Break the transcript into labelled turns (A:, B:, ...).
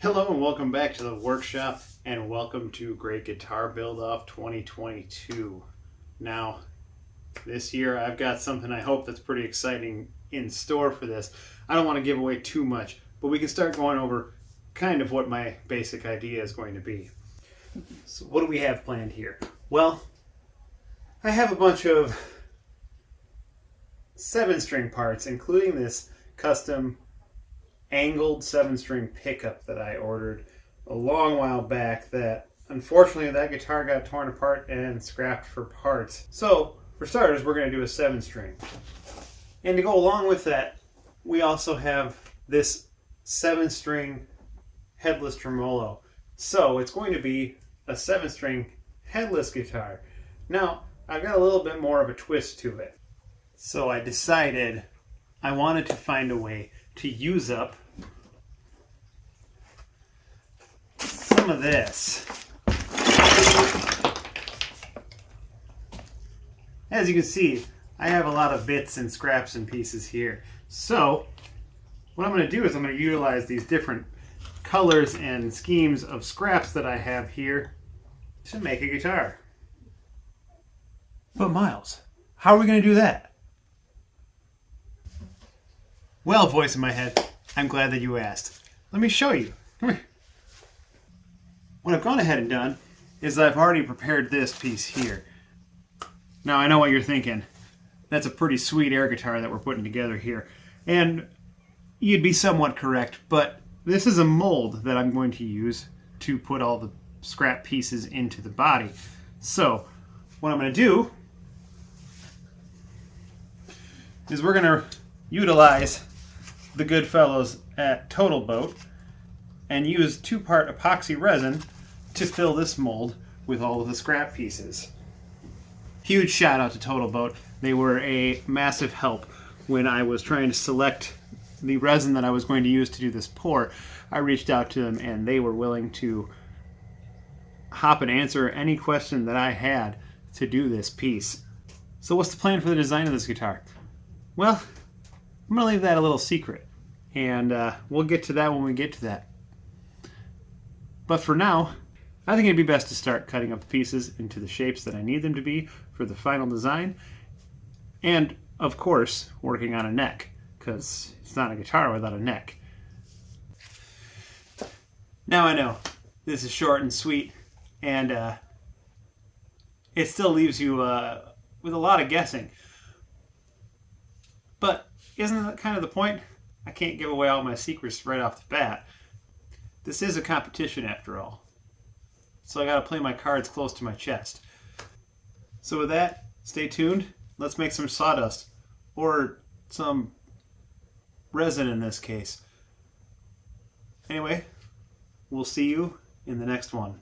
A: Hello and welcome back to the workshop, and welcome to Great Guitar Build-Off 2022. Now, this year I've got something I hope that's pretty exciting in store for this. I don't want to give away too much, but we can start going over kind of what my basic idea is going to be. So what do we have planned here? Well, I have a bunch of 7-string parts, including this custom angled 7-string pickup that I ordered a long while back that unfortunately that guitar got torn apart and scrapped for parts. So for starters, we're going to do a 7-string. And to go along with that, we also have this 7-string headless tremolo. So it's going to be a 7-string headless guitar. Now, I've got a little bit more of a twist to it. So I decided I wanted to find a way to use up some of this. As you can see, I have a lot of bits and scraps and pieces here. So what I'm going to do is I'm going to utilize these different colors and schemes of scraps that I have here to make a guitar.
B: But Miles, how are we going to do that?
A: Well, voice in my head, I'm glad that you asked. Let me show you. Come here. What I've gone ahead and done is I've already prepared this piece here. Now I know what you're thinking. That's a pretty sweet air guitar that we're putting together here. And you'd be somewhat correct, but this is a mold that I'm going to use to put all the scrap pieces into the body. So what I'm going to do is we're going to utilize the good fellows at Total Boat and use 2-part epoxy resin to fill this mold with all of the scrap pieces. Huge shout out to Total Boat. They were a massive help when I was trying to select the resin that I was going to use to do this pour. I reached out to them and they were willing to hop and answer any question that I had to do this piece. So what's the plan for the design of this guitar? Well, I'm going to leave that a little secret, and we'll get to that when we get to that. But for now, I think it'd be best to start cutting up the pieces into the shapes that I need them to be for the final design, and of course, working on a neck, because it's not a guitar without a neck. Now I know, this is short and sweet, and it still leaves you with a lot of guessing. But isn't that kind of the point? I can't give away all my secrets right off the bat. This is a competition after all. So I gotta play my cards close to my chest. So with that, stay tuned. Let's make some sawdust. Or some resin in this case. Anyway, we'll see you in the next one.